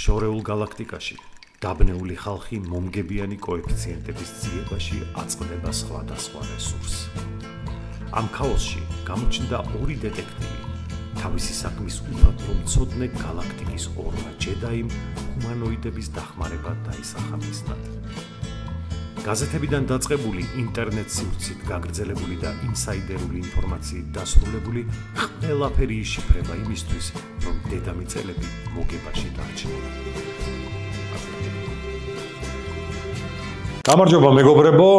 შორეულ გალაქტიკაში დაბნეული ხალხი მომგებიანი კოეფიციენტების ძიებაში აწყდება სხვადასხვა რესურსს. ამ ქაოსში გამოჩნდა ორი დეტექტივი, თავისი საქმის უპატრო მცოდნე გალაქტიკის ორმა ჯედაიმ ჰუმანოიდების დახმარება დაისახა მისდათ. გაზეთებიდან დაწყებული ინტერნეტ სივრცით გაგრძელებული და ინსაიდერული ინფორმაციით დასრულებული ყველაფერი იშიფრება იმისთვის, რომ დედამიწელები მოგებაში დარჩნენ. გამარჯობა მეგობრებო,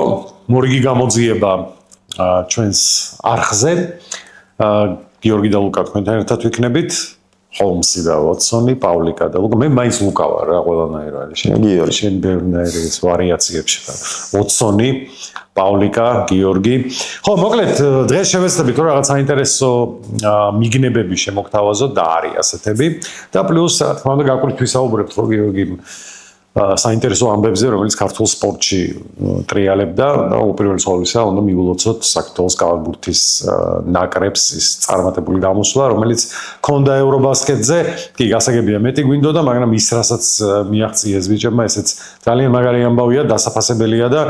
მორიგი გამოძიება ჩვენს არხზე. გიორგი და ლუკა თქვენთან ერთად ვიქნებით. ჰოლმსი და ვოტსონი, პავლიკა და ლუკა. მე მაინც ლუკა ვარ რა, ყველანაირ არის. გიორგი, შენ ბევრნაირი ვარიაციებში ხარ. ვოტსონი, პავლიკა, გიორგი. ხო, მოკლედ დღეს შევეცდებით რომ რაღაც საინტერესო მიგნებები შემოგთავაზოთ და არის ასეთები. და პლუს რა თქმა უნდა გაკვირთ ვისაუბრებთ რომ გიორგი საინტერესო ამბებზე, რომელიც ქართულ სპორტში ტრიალებდა და უპირველეს ყოვლისა უნდა მიულოცოთ საქართველოს კალათბურთის ნაკრებს ის წარმატებული გამოსვლა, რომელიც ქონდა ევრობასკეტზე. კი, გასაგებია მეტი გვინდოდა, მაგრამ ის რასაც მიაღწიეს ბიჭებმა, ესეც ძალიან მაგარი ამბავია, დასაფასებელია და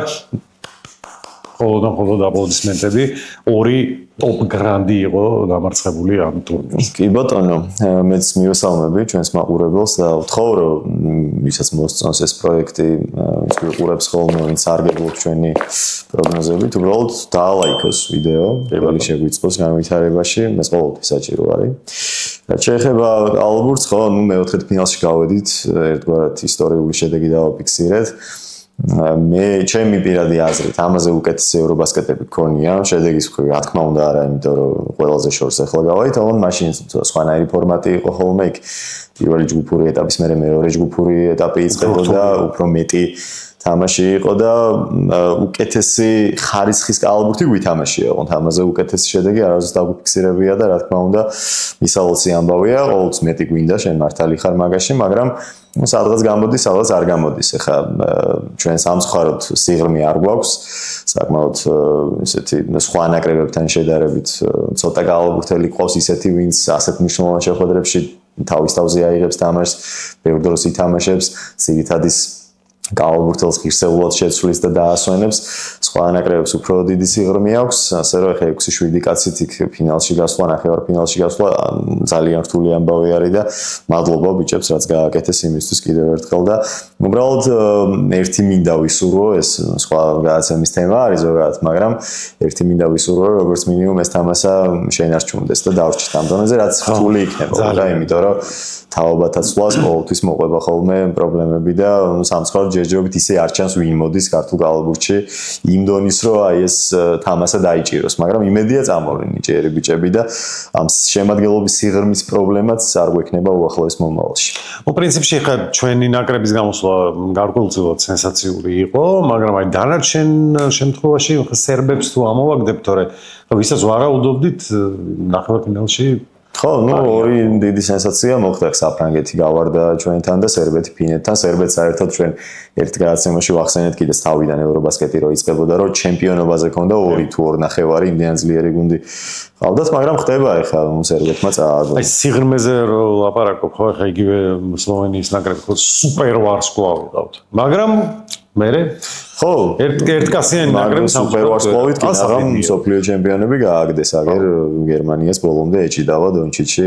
ხოლმე აპლოდისმენტები. ორი ტოპ გრანდი იყო დამარცხებული ამ ტურნირში. კი ბატონო, მეც მივესალმები ჩვენს მაყურებელს და ვთხოვ რომ ვისაც მოსწონს ეს პროექტი, ის ვიყურებს ხოლმე, ვინც არ გეგმოთ ჩვენი პროგნოზებით, უბრალოდ დაალაიქოს ვიდეო, პირველი შეგვიწყოს განვითარებაში, ეს ყოველთვის საჭირო არის. რაც შეეხება კალათბურთს, ხო, ნუ მეოთხედფინალში გავედით, ერთგვარად ისტორიული შედეგი დავაფიქსირეთ. მე ჩემი პირადი აზრით ამაზე უკეთესი ევრობასკეტები გქონია შედეგის მხრივ რა თქმა უნდა არა იმიტომ რომ ყველაზე შორს ახლა გავაით ალბათ მაშინ სხვანაირი ფორმატი იყო ხოლმე იქ პირველი ჯგუფური ეტაპის მერე მეორე ჯგუფური ეტაპი იწყებოდა უფრო მეტი თამაში იყო და უკეთესი ხარისხის კალათბურთი ვითამაშია ოღონდ ამაზე უკეთესი შედეგი არავის დაგვიფიქსირებია და რა თქმა უნდა მისალოცი ამბავია ყოველთვის მეტი გვინდა შენ მართალი ხარ მაგაში მაგრამ სადღაც გამოდის, სადღაც არ გამოდის. ეხლა ჩვენ სამწუხაროდ სიღრმე არ გვაქვს. საკმაოდ ესეთი სხვა ნაკრებებთან შედარებით ცოტა კალათბურთელი ყავს ისეთი, ვინც ასეთ მნიშვნელოვან შეხვედრებში თავის თავზე აიღებს თამაშს, ბევრ დროს ითამაშებს, ძირითადის კალათბურთელს ღირსეულად შეცვლის და დაასვენებს. სხვა ნაკრებებს უფრო დიდი სიღრმე აქვს, ასე რომ ეხლა 6-7 კაცით იქ ფინალში გასვლა, ნახევარფინალში გასვლა ძალიან რთული ამბავი არის და მადლობა ბიჭებს, რაც გააკეთეს იმისთვის კიდევ ერთხელ და უბრალოდ ერთი მინდა ვისურვო, ეს სხვა გადაცემის თემა არის ზოგადად, მაგრამ ერთი მინდა ვისურვო, როგორც მინიმუმ ეს თამასა შეინარჩუნდეს და დავრჩით ამ დონეზე, რაც რთული იქნება რა, იმიტომ რომ თაობათა ცვლას ყოველთვის მოყვება ხოლმე პრობლემები და სამწუხაროდ ჯერჯერობით ისე არ ჩანს ვინ მოდის ქართულ კალათბურთში იმ დონის რომ აი ეს თამასა დაიჭიროს, მაგრამ იმედია წამოვლენ ნიჭიერი ბიჭები და ამ შემადგენლობის სიღრმის პრობლემაც არ გვექნება უახლოეს მომავალში. ნუ პრინციპში ხა ჩვენი ნაკრების გამოსვლა გარკვეულწილად სენსაციური იყო, მაგრამ აი დანარჩენ შემთხვევაში სერბებს თუ ამოვაგდებთ, თორე ვისაც ვარაუდობდით ნახევარფინალში ხო, ნუ ორი დიდი სენსაცია მოხდა საფრანგეთი გავარდა ჩვენთან და სერბეთი ფინეთთან. სერბეთს საერთოდ ჩვენ ერთ გადაცემაში ვახსენეთ კიდეც თავიდან ევრობასკეტი რო იწყებოდა, რომ ჩემპიონობაზე ქონდა 2 თუ 2 ნახევარი იმდენად ძლიერი გუნდი ყავდათ, მაგრამ ხდება ეხლა სერბეთმა წააგო. აი სიღრმეზე რო ლაპარაკობ, ხო, ეხლა იგივე სლოვენიის ნაკრები ხო სუპერ ვარსკვლავი ყავთ. მაგრამ მერე ხო, ერთკასიანი ნაკრები სუპერ ვარსკვლავით კი მაგრამ მსოფლიო ჩემპიონები გააგდეს, აგერ გერმანიას ბოლომდე ეჭიდავა დონჩიჩი.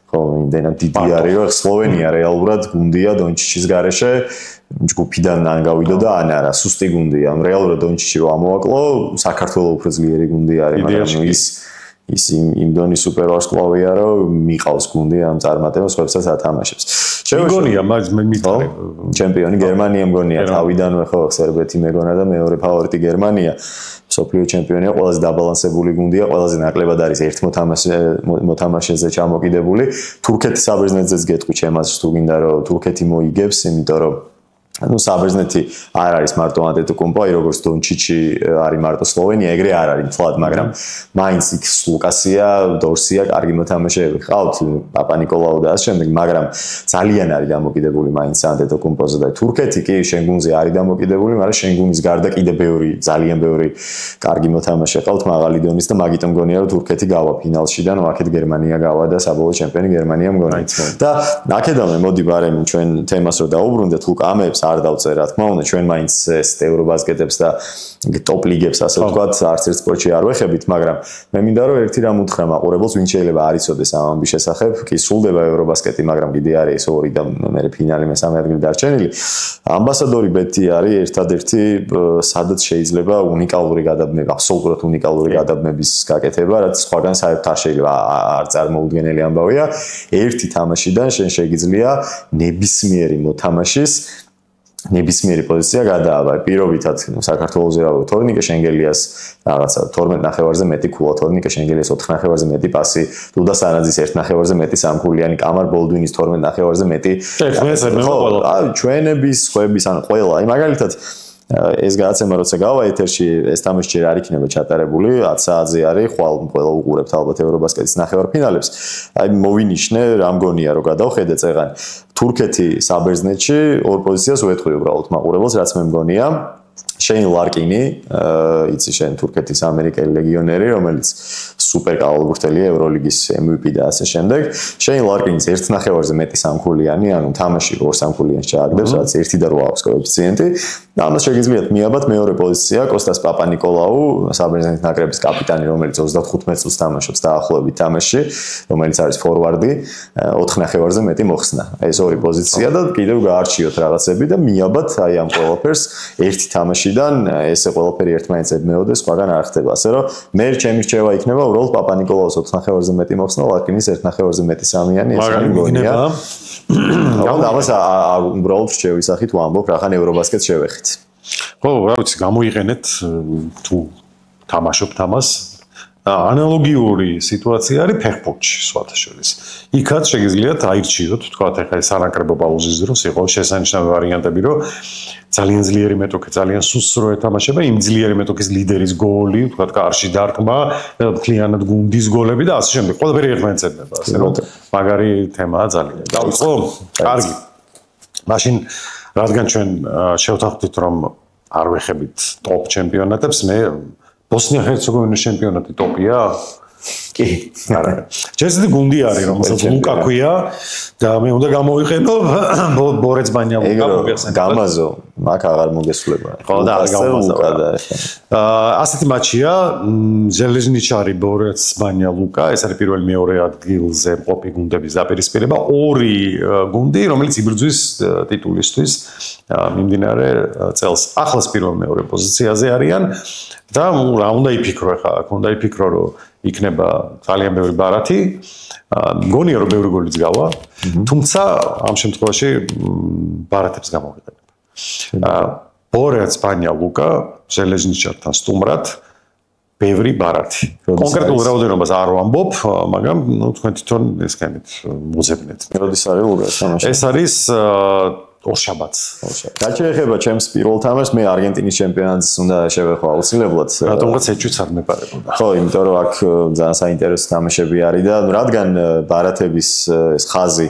ხო, იმდენად დიდი არის, რომ სლოვენია რეალურად გუნდია დონჩიჩის გარეშე. ჯგუფიდან ან გავიდოდა ან არა, სუსტი გუნდია. რეალურად დონჩიჩი რო ამოვაკლო, საქართველოს უფრო ძლიერი გუნდი არის, მაგრამ ის იმ დონის სუპერ ვარსკვლავია, რომ მიყავს გუნდი ამ წარმატებას, ხებსაც ათამაშებს. მეგონია, მე მითხრე ჩემპიონი გერმანია მგონია, თავიდანვე ხო სერბეთი მეგონა და მეორე ფავორიტი გერმანია. მსოფლიო ჩემპიონია, ყველაზე დაბალანსებული გუნდია, ყველაზე ნაკლებად არის ერთ მოთამაშეზე ჩამოკიდებული. თურქეთის საბერძნეთზეც გეტყვი ჩემას თუ გინდა რომ თურქეთი მოიგებს, იმიტომ რომ ну საბერძნეთი არ არის მარტო ანტეტოკუმპო, აი როგორც დონჩიჩი არის მარტო სლოვენია, ეგრე არ არის თლად, მაგრამ მაინც იქ ლუკასია, დორსია, კარგი მოთამაშეები ყავთ, პაპა-ნიკოლაუ და ასე შემდეგ, მაგრამ ძალიან არის დამოკიდებული მაინც ანტეტოკუმპოზე და თურქეთი კი შენ გუნდზე არის დამოკიდებული, მაგრამ შენ გუნდის გარდა კიდე ბევრი, ძალიან ბევრი კარგი მოთამაშე ყავთ მაღალი დონის და მაგიტომ მგონია რომ თურქეთი გავა ფინალში და ნუ აქეთ გერმანია გავა და საბოლოო ჩემპიონი გერმანია მგონია. და აქედანვე მოდი ბარემ ჩვენ თემას რო დაუბრუნდეთ, ლუკა ამებს არ დავწერ რა თქმა უნდა ჩვენ მაინც ეს ევრობასკეტებს და ტოპ ლიგებს ასე ვთქვათ არც ერთ სპორტში არ ვეხებით, მაგრამ მე მინდა რომ ერთი რამ უთხრა მაყურებელს, ვინ შეიძლება არ იცოდეს ამ ამბის შესახებ, კი სრულდება ევრობასკეტი, მაგრამ კიდე არის ეს ორი და მე ფინალი მესამე ადგილი დარჩენილი. ამბასადორი ბეტი არის ერთადერთი სადაც შეიძლება უნიკალური გადაბმება, აბსოლუტურად უნიკალური გადაბმების გაკეთება, რაც სხვაგან საერთოდ არ შეიძლება არ წარმოუდგენელი ამბავია. ერთი თამაშიდან შენ შეგიძლია ნებისმიერი მოთამაშის ნებისმიერი პოზიცია გადააბა. პირობითად საქართველოს ზერავ თორნიკე შენგელიას რაღაცა 12 ნახევარზე მეტი ქულა, თორნიკე შენგელიას 4 ნახევარზე მეტი პასი, დუდა სანაძის 1 ნახევარზე მეტი სამქულიანი, კამარ ბოლდვინის 12 ნახევარზე მეტი. ჩვენების, ხვების, ან ყველა. აი მაგალითად ეს გადაცემა როცა გავა ეთერში, ეს თამაში ჯერ არ იქნება ჩატარებული, 10 საათზე არის, ყველა უყურებთ ალბათ ევრობასკეტის ნახევარფინალებს. აი მოვინიშნე, რა მგონია რომ გადავხედე წეღან. თურქეთი საბერძნეთში ორ პოზიციას უეთყვი უბრალოდ მაყურებელს, რაც მე მგონია. შეინ ლარკინი, იცი შენ თურქეთის ამერიკელი ლეგიონერი, რომელიც სუპერ კალათბურთელია, ევროლიგის MVP და ასე შემდეგ. შეინ ლარკინის 1 ნახევარზე მეტი სამქულიანი, ანუ თამაში 2 სამქულიანს ჩააგდებს, რაც 1 და 8 აქვს კოეფიციენტი. ამას შეგიძლიათ მიაბათ მეორე პოზიცია, კოსტას პაპა-ნიკოლაუ, საბერძნეთის ნაკრების კაპიტანი, რომელიც 35 წელს თამაშობს დაახლოებით თამაშში, რომელიც არის ფორვარდი, 4 ნახევარზე მეტი მოხსნა. ეს ორი პოზიცია და კიდევ გაარჩიოთ რაღაცები და მიაბათ აი ამ ყველაფერს ერთი თამაშიდან ესე ყველაფერი ერთმანეთს ებმეოდეს, სხვაგან არ ხდება. ასე რომ მე ჩემი რჩევა იქნება უბრალოდ პაპა-ნიკოლაუს 4 ნახევარზე მეტი მოხსნა, ლარკინის 1 ნახევარზე მეტი სამიანი, ეს არის მგონია. და ამას უბრალოდ რჩევის სახით ვამბობ, რახან ევრობასკეტს შევეხით. ხო, რა ვიცი, გამოიყენეთ თუ თამაშობთ ამას. ანალოგიური სიტუაცია არის ფეხბურთში, სხვათა შორის. იქაც შეგიძლიათ აირჩიოთ, თქვათ, ახლა ეს არაკრებო პაუზის დროს იყო შესანიშნავი ვარიანტები, რომ ძალიან ძლიერი მეტოქე, ძალიან სუსტ რო ეთამაშება, იმ ძლიერი მეტოქის ლიდერის გოლი, თქვათ, კარში დარტყმა, მთლიანად გუნდის გოლები და ასე შემდეგ. ყველაფერი ერთმანეთს ებმება, ასე რომ მაგარი თემაა ძალიან. დავიწყო? კარგი. მაშინ რადგან ჩვენ შევთანხმდით, რომ არ ვეხებით ტოპ ჩემპიონატებს, მე ბოსნია-ჰერცეგოვინის ჩემპიონატი ტოპია? კი, არა. ჩესდი გუნდი არის, რომელსაც ლუკა ქვია და მე უნდა გამოვიყენო ბორეც ბანია ლუკა მოგეხსენებათ. გამაზო, მაგ აღარ მოგესულება. ხო და გამაზო და ასეთი მატჩია, ჟელეზნიჩარი ბორეც ბანია ლუკა, ეს არის პირველი მეორე ადგილზე მყოფი გუნდების დაპირისპირება, ორი გუნდი, რომელიც იბრძვის ტიტულისთვის მიმდინარე წელს. ახლაც პირველ მეორე პოზიციაზე არიან და რა უნდა იფიქრო ხა, აქ უნდა იფიქრო რომ იქნება ძალიან ბევრი ბარათი, მგონია რომ ბევრი გოლიც გავა, თუმცა ამ შემთხვევაში ბარათებს გამოვიყენებ. ბორეც ბანია ლუკა, ჟელეზნიჩართან სტუმრად ბევრი ბარათი. კონკრეტულ რაოდენობას არ ვამბობ, მაგრამ ნუ თქვენ თვითონ ესკენით მოძებნეთ. როდის არის ლუკა თამაში? ეს არის ორშაბათს. გაჩერება ჩემს პირველ თამაშს, მე არგენტინის ჩემპიონატს უნდა შევეხო აუცილებლად. რატომღაც ეჭვიც არ მეპარებოდა. ხო, იმიტომ რომ აქ ძალიან საინტერესო თამაშები არის და რადგან ბარათების ეს ხაზი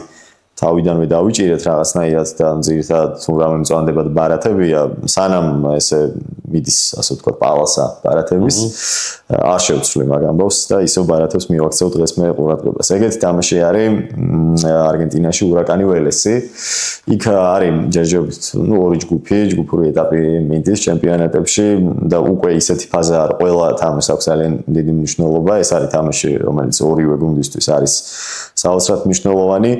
თავიდანვე დავიჭირეთ რაღაცნაირად და ძირითადად თუ რამე მწვანდებად ბარათებია, სანამ ესე მიდის, ასე ვთქვათ, პალასა ბარათების, არ შევცვლი მაგ ამბავს და ისევ ბარათებს მივაქცევ დღეს მე ყურადღებას. ეგეთი თამაში არის არგენტინაში ურაკანი ველესი. იქ არის ჯერჯერობით, ნუ ორი ჯგუფური ეტაპი მიდის ჩემპიონატებში და უკვე ისეთი ფაზა არ ყველა თამაშს აქვს ძალიან დიდი მნიშვნელობა. ეს არის თამაში, რომელიც ორივე გუნდისთვის არის საოცრად მნიშვნელოვანი.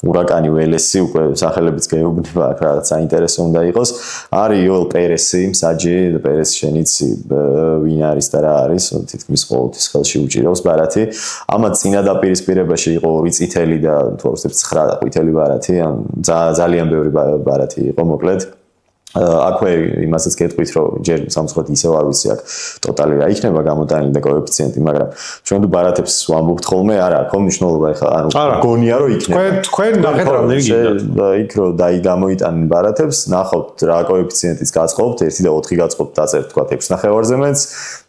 ურაკანი ველესი უკვე სახელებიც გაეუბნება, აქ რაღაც საინტერესო უნდა იყოს. არის იოელ პერესი, მსაჯი, პერესი შენიცი ვინ არის და რა არის, თითქმის ყოველთვის ხელში უჭირავს ბარათი. ამათ წინა დაპირისპირებაში იყო 2 წითელი და თუ არ ვცდებ 9 ყვითელი ბარათი, ძალიან ბევრი ბარათი იყო მოკლედ. აქვე იმასაც გეტყვით, რომ ჯერ სამწუხაროდ ისევ არ ვიცი აქ ტოტალი რა იქნება გამოტანილი და კოეფიციენტი, მაგრამ ჩვენ თუ ბარათებს ვამბობთ ხოლმე, არა, ხო მნიშვნელობა ეხლა, ანუ გონია რომ იქნება. თქვენ ნახეთ რამდენი გინდათ. იქ რომ გამოიტანენ ბარათებს, ნახავთ რა კოეფიციენტიც გაწყობთ, 1 და 4 გაწყობთ, დაწერთ თქვა 6 ნახევარზე მეც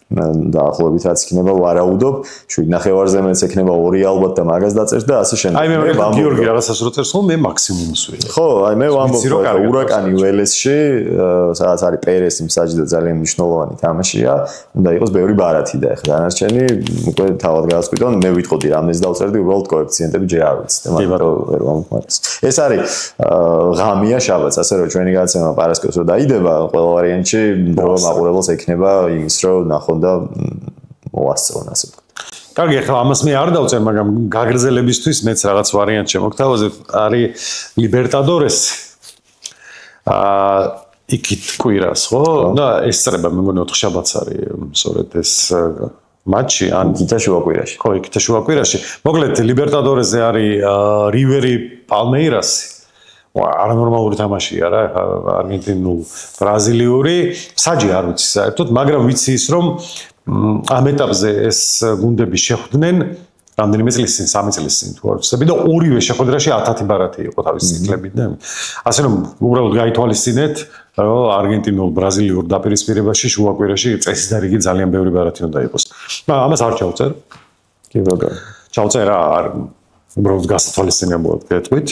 დაახლოებით რაც იქნება ვარაუდობ 7 ნახევარზე მეც ექნება 2 ალბათ და მაგას დაწერთ და ასე შემდეგ. აი მე გიორგი რაღაცას რო წერს ხოლმე მე მაქსიმუმს ვიღებ. ხო, აი მე ვამბობ რომ ურაკანი ველესში სადაც არის პერესი მსაჯი და ძალიან მნიშვნელოვანი თამაშია, უნდა იყოს ბევრი ბარათი და ეხლა დანარჩენი უკვე თავად გაასკვიტონ, მე ვიტყოდი რამდენს დავწერდი, უბრალოდ კოეფიციენტები ჯერ არ ვიცი და მაგრამ ვერ ვამბობ. ეს არის ღამია შაბათს, ასე რომ ჩვენი გადაცემა პარასკევს რო დაიდება, ყველა ვარიანტში დრო მაყურებელს ექნება იმის რომ ნახო და მოასწრონ ასე ვთქვათ. კარგი, ახლა ამას მე არ დავწერ, მაგრამ გაგრძელებისთვის მეც რაღაც ვარიანტ შემოგთავაზებ, არის ლიბერტადორესი. იქით კვირას, ხო? და ეს წრება მე მგონი 4 შაბათს არის, სწორედ ეს მატჩი, ან იქითა შუაკვირაში. ხო, იქითა შუაკვირაში. მოკლედ ლიბერტადორესზე არის რივერი პალმეირასი. არანორმალური თამაშია რა, არგენტინულ ბრაზილიური, საჯი არ ვიცი საერთოდ, მაგრამ ვიცი ის რომ ამ ეტაპზე ეს გუნდები შეხვდნენ რამდენიმე წლის წინ, 3 წლის წინ თუ არ ვცდები და ორივე შეხვედრაში 1000 ბარათი იყო თავის ციკლებით და ასე რომ უბრალოდ გაითვალისწინეთ, რომ არგენტინულ ბრაზილიურ დაპირისპირებაში შუაკვირაში წესის და რიგი ძალიან ბევრი ბარათი უნდა იყოს. ამას არ ჩავწერ. კი ბატონო. ჩავწერ რა, უბრალოდ გასათვალისწინებლად გეტყვით.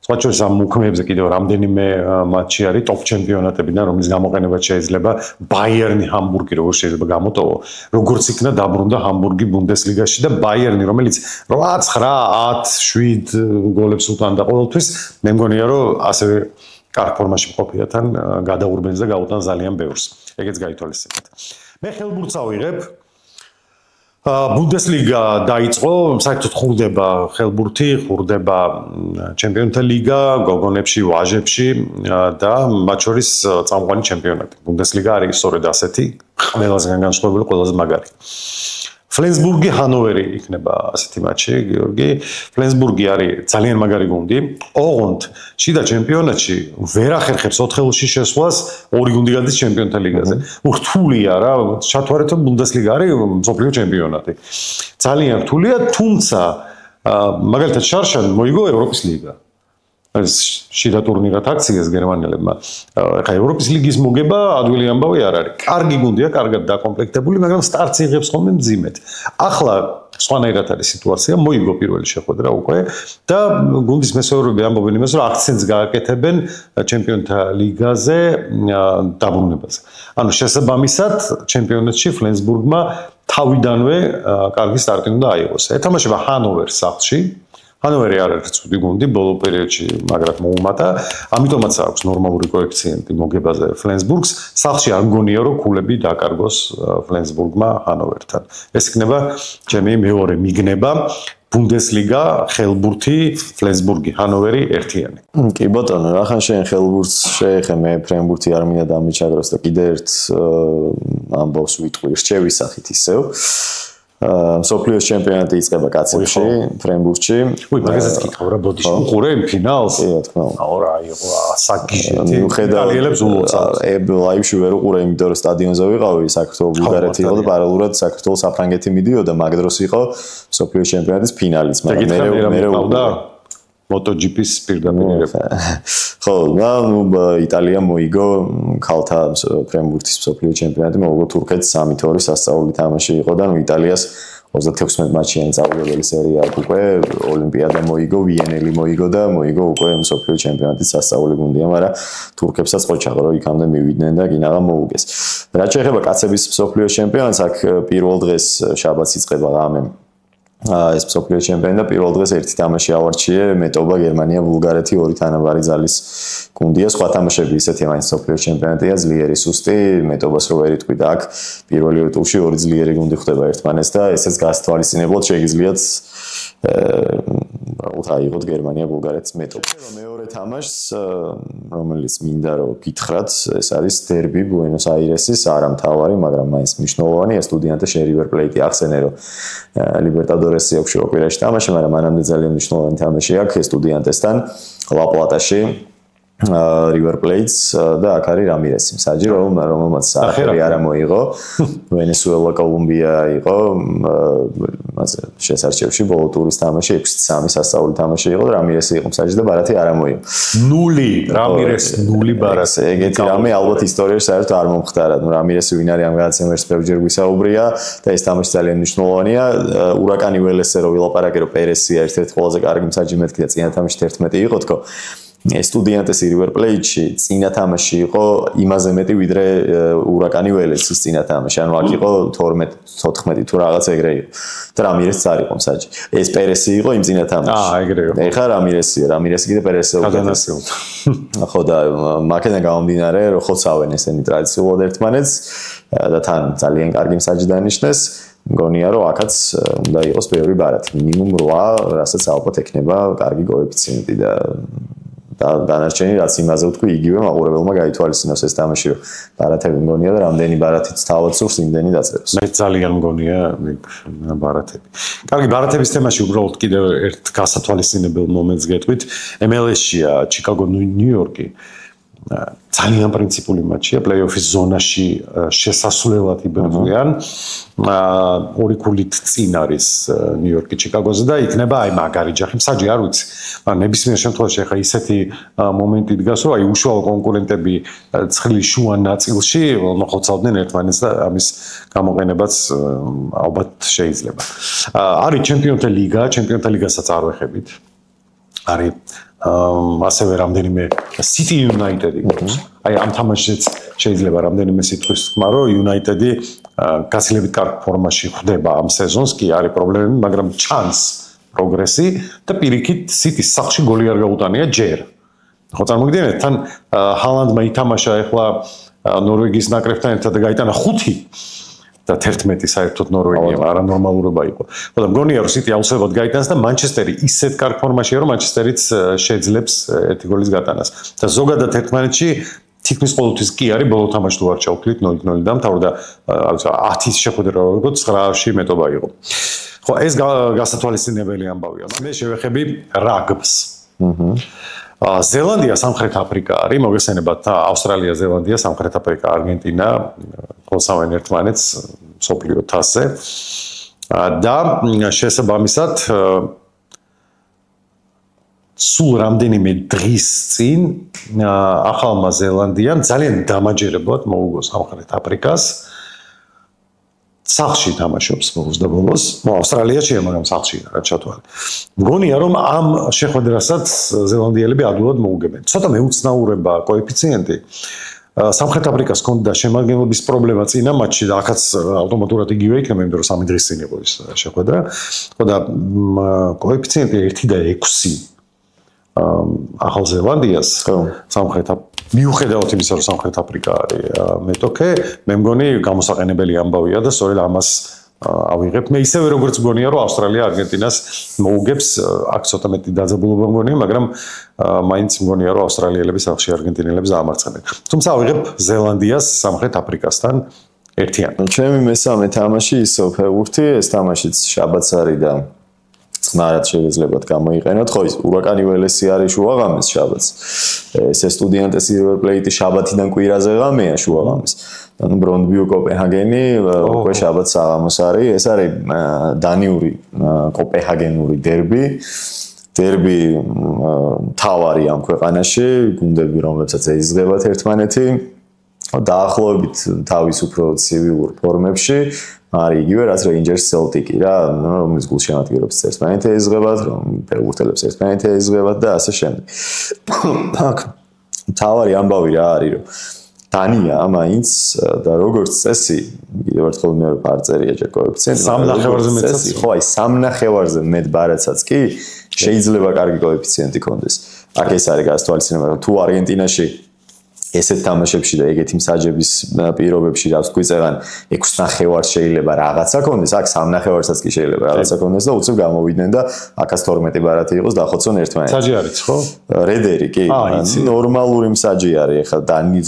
სხვა შორის ამ უქმეებზე კიდევ რამდენიმე მატჩი არის ტოპ ჩემპიონატებიდან, რომლის გამოყენებაც შეიძლება ბაიერნი, ჰამბურგი როგორ შეიძლება გამოტოვო, როგორც იქნა დაბრუნდა ჰამბურგი ბუნდესლიგაში და ბაიერნი, რომელიც 8, 9, 10, 7 გოლებს უტანდა ყოველთვის, მე მგონია რომ ასევე კარგ ფორმაში მყოფია თან გადაურბენს და გაუტან ძალიან ბევრს. ეგეც გაითვალისწინეთ. მე ხელბურთს ავიღებ. ბუნდესლიგა დაიწყო, საერთოდ ხურდება ხელბურთი, ხურდება ჩემპიონთა ლიგა, გოგონებში, ვაჟებში და მათ შორის წამყვანი ჩემპიონატი. ბუნდესლიგა არის სწორედ ასეთი, ყველაზე განსხვავებული, ყველაზე მაგარი. ფლენსბურგი, ჰანოვერი იქნება ასეთი მატჩი, გიორგი. ფლენსბურგი არის ძალიან მაგარი გუნდი. ოღონდ შიდა ჩემპიონატში ვერ ახერხებს 4-ში შესვლას, ორი გუნდი გადის ჩემპიონთა ლიგაზე. რთულია რა, ჩათვალეთ რომ ბუნდესლიგა არის მსოფლიო ჩემპიონატი. ძალიან რთულია, თუმცა მაგალითად შარშან მოიგო ევროპის ლიგა. ეს შიდა ტურნირად აქციეს გერმანელებმა. ხა ევროპის ლიგის მოგება ადვილი ამბავი არ არის. კარგი გუნდია, კარგად დაკომპლექტებული, მაგრამ სტარტს იღებს ხოლმე მძიმედ. ახლა სხვანაირად არის სიტუაცია, მოიგო პირველი შეხვედრა უკვე და გუნდის მესვეურები ამბობენ იმას, რომ აქცენტს გააკეთებენ ჩემპიონთა ლიგაზე დაბრუნებაზე. ანუ შესაბამისად, ჩემპიონატში ფლენსბურგმა თავიდანვე კარგი სტარტი უნდა აიღოს. ეთამაშება ჰანოვერს სახლში. ჰანოვერი არ არის ცუდი გუნდი, ბოლო პერიოდში მაგრად მოუმატა, ამიტომაც აქვს ნორმალური კოეფიციენტი მოგებაზე ფლენსბურგს. სახლში არ მგონია რომ ქულები დაკარგოს ფლენსბურგმა ჰანოვერთან. ეს იქნება ჩემი მეორე მიგნება ბუნდესლიგა, ხელბურთი, ფლენსბურგი, ჰანოვერი ერთიანი. კი ბატონო, რახან შენ ხელბურთს შეეხე, მე ფრენბურთი არ მინდა დამიჩაგროს და კიდე ერთ ამბავს ვიტყვი რჩევის სახით ისევ. მსოფლიოს ჩემპიონატი იწყება კაცებში, ფრენბურთში. უი, მაგასაც კითხავ რა, ბოდიში უყურე ფინალს? კი, რა თქმა უნდა. აუ, საკიჟეთი. იტალიელებს ულოცავს. ლაივში ვერ უყურე, იმიტომ რომ სტადიონზე ვიყავი, საქართველოს ბულგარეთი იყო და პარალელურად საქართველოს საფრანგეთი მიდიოდა, მაგ დროს იყო მსოფლიოს ჩემპიონატის ფინალიც, მაგრამ მე ვიყავდა MotoGP-ს პირდაპირ. ხო, ნუ იტალია მოიგო ქალთა ფრენბურთის მსოფლიო ჩემპიონატი, მოიგო თურქეთს 3-2 სასწაული თამაში იყო და ნუ იტალიას 36 მატჩიანი წაგებელი სერია აქვს უკვე, ოლიმპიადა მოიგო, ვიენელი მოიგო და მოიგო უკვე მსოფლიო ჩემპიონატის სასწაული გუნდია, მაგრამ თურქებსაც ყოჩაღო რომ იქამდე მივიდნენ და გინაღა მოუგეს. რაც შეეხება კაცების მსოფლიო ჩემპიონატს, აქ პირველ დღეს შაბათს იწყება ღამე. ეს მსოფლიო ჩემპიონატი და პირველ დღეს ერთი თამაში ავარჩიე, მეტობა გერმანია, ბულგარეთი, ორი თანაბარი ძალის გუნდია, სხვა თამაშები ისეთია, მაინც მსოფლიო ჩემპიონატია, ძლიერი სუსტი, მეტობას რო ვერ იტყვი და აქ პირველი ტურში ორი ძლიერი გუნდი ხვდება ერთმანეთს და ესეც გასათვალისწინებლად შეგიძლიათ აიღოთ გერმანია, ბულგარეთის მეტობა. მეორე თამაშს, რომელიც მინდა რომ გითხრათ, ეს არის დერბი ბუენოს-აირესის, არა მთავარი, მაგრამ მაინც მნიშვნელოვანი, ესტუდიანტე რივერ პლეიტი ახსენე რომ ლიბერტადორესი აქვს შუაკვირაში თამაში, მაგრამ მანამდე ძალიან მნიშვნელოვანი თამაში აქვს ესტუდიანტესთან ლა-პლატაში. River Plates და აქ არის Ramirez მსაჯი, რომელმაც არაფერი არ მოიღო. Venezuela, Colombia იყო შესარჩევში ბოლო ტურის თამაში 6-3 სასწაული თამაში იყო და Ramirez იყო მსაჯი და ბარათი არ მოიღო. 0 Ramirez 0 ბარათი. ეგეთი რამე ალბათ ისტორიაში საერთოდ არ მომხდარა. Ramirez ვინ არის ამ გადაცემაში ერთ ბევრჯერ გვისაუბრია და ეს თამაში ძალიან მნიშვნელოვანია. Huracán Vélez-ზე რო ვილაპარაკე რომ Perez-ია ერთ-ერთი ყველაზე კარგი მსაჯი მეთქი და წინა თამაში 11 იყო თქო. Estudiantes River Plate-ში წინა თამაში იყო იმაზე მეტი ვიდრე Huracán Vélez-ის წინა თამაში. ანუ აქ იყო 12-14 თუ რაღაც ეგრე იყო. და Ramirez არ იყო მსაჯი. ეს Perez-ი იყო იმ წინა თამაში. ეგრე იყო. ეხა Ramirez-ია, Ramirez-ი კიდე Perez-ზე უკეთესია. ხო და მაკედან გამომდინარე რომ ხოცავენ ესენი ტრადიციულად ერთმანეთს და თან ძალიან კარგი მსაჯი დანიშნეს. მგონია რომ აქაც უნდა იყოს ბევრი ბარათი, მინიმუმ 8, რასაც ალბათ ექნება კარგი კოეფიციენტი და დანარჩენი რაც იმაზე ვთქვი, იგივე მაყურებელმა გაითვალისწინოს ეს თამაში, რომ ბარათები მგონია და რამდენი ბარათიც თავად სურს, იმდენი დაწეროს. მე ძალიან მგონია ბარათები. კარგი, ბარათების თემაში უბრალოდ კიდევ ერთ გასათვალისწინებელ მომენტს გეტყვით. MLS-შია ჩიკაგო ნიუ-იორკი. ძალიან პრინციპული მატჩია, პლეი-ოფის ზონაში შესასვლელად იბრძვიან. ორი ქულით წინ არის ნიუ-იორკი ჩიკაგოზე და იქნება აი მაგარი ჯახი მსაჯი არ ვიცი. ნებისმიერ შემთხვევაში ახლა ისეთი მომენტი დგას, რომ აი უშუალო კონკურენტები ცხრილის შუა ნაწილში მოხოცავდნენ ერთმანეთს და ამის გამოყენებაც ალბათ შეიძლება. არის ჩემპიონთა ლიგა, ჩემპიონთა ლიგასაც არ ვეხებით. არის ასევე რამდენიმე City United-ი გვაქვს. აი ამ თამაშშიც შეიძლება რამდენიმე სიტყვის თქვა, რომ United-ი გასილებით კარგ ფორმაში ხვდება ამ სეზონს, კი არის პრობლემები, მაგრამ ჩანს პროგრესი და პირიქით City-ს სახლში გოლი არ გაუტანია ჯერ. ხო წარმოგიდგენთ, თან ჰალანდმა ითამაშა ახლა ნორვეგიის ნაკრებთან ერთად და გაიტანა 5 და 11 საერთოდ ნორვეგიამ არანორმალურობა იყო. ხო და მგონია რომ City აუცილებლად გაიტანს და Manchester-ი ისეთ კარგ ფორმაშია რომ Manchester-იც შეძლებს ერთი გოლის გატანას. და ზოგადად ერთმანეთში თითქმის ყოველთვის კი არის ბოლო თამაში თუ არ ჩავთვლით 0-0 და მთავრდა 10-ის შეხვედრა იყო 9-ში მეტობა იყო. ხო ეს გასათვალისწინებელი ამბავია. მე შევეხები რაგბს. ზელანდია, სამხრეთ აფრიკა არის, მოგესალმებათ, ავსტრალია, ზელანდია, სამხრეთ აფრიკა, არგენტინა, ხოსავენ ერთმანეთს მსოფლიო თასზე. და შესაბამისად სულ რამდენიმე დღის წინ ახალმა ზელანდიამ ძალიან დამაჯერებლად მოუგო სამხრეთ აფრიკას. სახლში თამაშობს ბოლოს და ბოლოს. ავსტრალიაშია, მაგრამ სახლში რა ჩათვალე. მგონია რომ ამ შეხვედრასაც ზელანდიელები ადვილად მოუგებენ. ცოტა მეუცნაურება კოეფიციენტი. სამხრეთ აფრიკას ჰქონდა შემადგენლობის პრობლემა წინა მატჩში და ახაც ავტომატურად იგივე იქნება, იმიტომ რომ 3 დღის წინ იყო ეს შეხვედრა. ხო და კოეფიციენტი 1 და 6 ახალ ზელანდიას სამხრეთ მიუხედავად იმისა, რომ სამხრეთ აფრიკა არის მეტოქე, მე მგონი გამოსაყენებელი ამბავია და სწორედ ამას ავიღებ. მე ისევე როგორც მგონია, რომ ავსტრალია არგენტინას მოუგებს, აქ ცოტა მეტი დაძაბულობა მგონია, მაგრამ მაინც მგონია, რომ ავსტრალიელები სახლში არგენტინელებს დაამარცხებენ. თუმცა ავიღებ ზელანდიას სამხრეთ აფრიკასთან ერთიან. ჩემი მესამე თამაში ისო ფეხბურთი, ეს თამაშიც შაბათს არის და წნარად შეიძლება გამოიყენოთ. ხო ის Huracán Vélez-ი არის შუაღამეს შაბათს. ეს Estudiantes River Plate-ი შაბათიდან კვირაზე ღამეა შუაღამეს. ანუ Brøndby Copenhagen-ი უკვე შაბათს საღამოს არის. ეს არის დანიური კოპენჰაგენური დერბი. დერბი თავარი ამ ქვეყანაში, გუნდები რომლებსაც ეიზღებათ ერთმანეთი. დაახლოებით თავის უფრო ცივილურ ფორმებში არის იგივე რაც Rangers Celtic-ი რა, რომლის გულშემატკივრებს ერთმანეთი ეიზღებათ, რომ ფეხბურთელებს ერთმანეთი ეიზღებათ და ასე შემდეგ. აქ თავარი ამბავი რა არის, რომ დანია მაინც და როგორც წესი, კიდევ ერთხელ მეორე პარწერია ჯერ კოეფიციენტი. 3.5-ზე მეტსაც. ხო, აი 3.5-ზე მეტ ბარათსაც კი შეიძლება კარგი კოეფიციენტი კონდეს. აქ ეს არის გასათვალისწინებელი, რომ თუ არგენტინაში ესეთ თამაშებში და ეგეთი მსაჯების პირობებში რაც გვიწევან 6.5 შეიძლება რაღაცა კონდეს, აქ 3.5-საც კი შეიძლება რაღაცა კონდეს და უცებ გამოვიდნენ და 112 ბარათი იყოს დახოცონ ერთმანეთს. მსაჯი არის ხო? რედერი კი, ნორმალური მსაჯი არის. ეხლა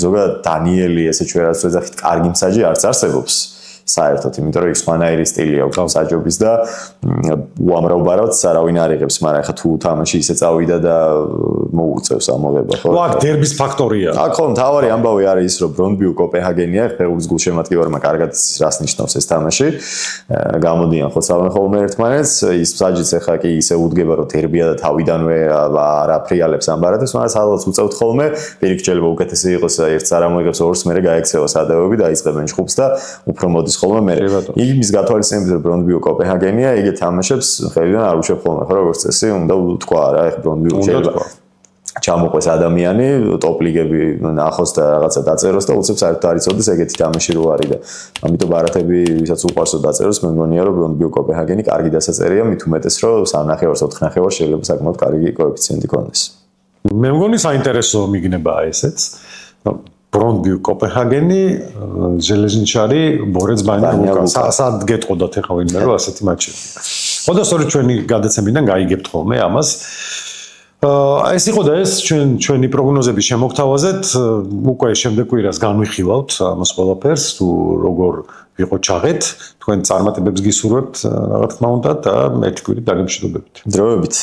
ზოგადად დანიელი ესე ჩვენ რაც ვეძახით, კარგი მსაჯი არც არსებობს. საერთოდ, იმიტომ რომ იქ სხვანაირი სტილი აქვს საჯობის და უამრავ არავინ არ იღებს, მაგრამ ახლა თუ თამაში ისე წავიდა და მოუწევს ამოღება, ხო? აქ დერბის ფაქტორია. აქ ხო, მთავარი ამბავი არის ის, რომ ბრონბიუ კოპენჰაგენია, ფეხბურთის გულშემატკივარმა კარგად რას ნიშნავს ეს თამაში. გამოდიან ხოცავენ ხოლმე ერთმანეთს, ის საჯიც ახლა კი ისე უდგება, რომ დერბია და თავიდანვე არ აფრიალებს ამ ბარათებს, მაგრამ სადღაც უწევთ ხოლმე, პირიქით შეიძლება უკეთესი იყოს, ერთს არ ამოიღებს, ორს მერე გაექცევა სადავები და აიწყებენ ჯგუფს და უფრო მოდის ხოლმე მერე. იმის გათვალისწინებით, რომ ბრონბიუ კოპენჰაგენია, იგი თამაშებს ხელიდან არ უშვებ ხოლმე, ხო, როგორც წესი, უნდა თქვა რა, ეხლა ბრონბიუ შეიძლება ჩამოყვეს ადამიანი, ტოპ ლიგები ნახოს და რაღაცა დაწეროს და უცებ საერთოდ არ იცოდეს ეგეთი თამაში რო არის და ამიტომ ბარათები ვისაც უყვარსო დაწეროს, მე მგონია რომ ბრონბიუ კოპენჰაგენი კარგი დასაწერია, მით უმეტეს რომ 3-ნახევარს 4-ნახევარს შეიძლება საკმაოდ კარგი კოეფიციენტი კონდეს. მე მგონი საინტერესო მიგნება ესეც. ბრონბიუ კოპენჰაგენი, ჟელეზნიჩარი, ბორეც ბანია ლუკა. სად გეტყოდათ ახლა ვინმე რომ ასეთი მატჩები. ხოდა სწორედ ჩვენი გადაცემიდან გაიგებთ ხოლმე ამას. ეს იყო და ეს ჩვენი პროგნოზების შემოგთავაზეთ, უკვე შემდეგ კვირას განვიხილავთ ამას ყველაფერს, თუ როგორ ვიყო ჩაღეთ, თქვენ წარმატებებს გისურვებთ, რა თქმა უნდა და ერთი კვირით დაგემშვიდობებით. დროებით.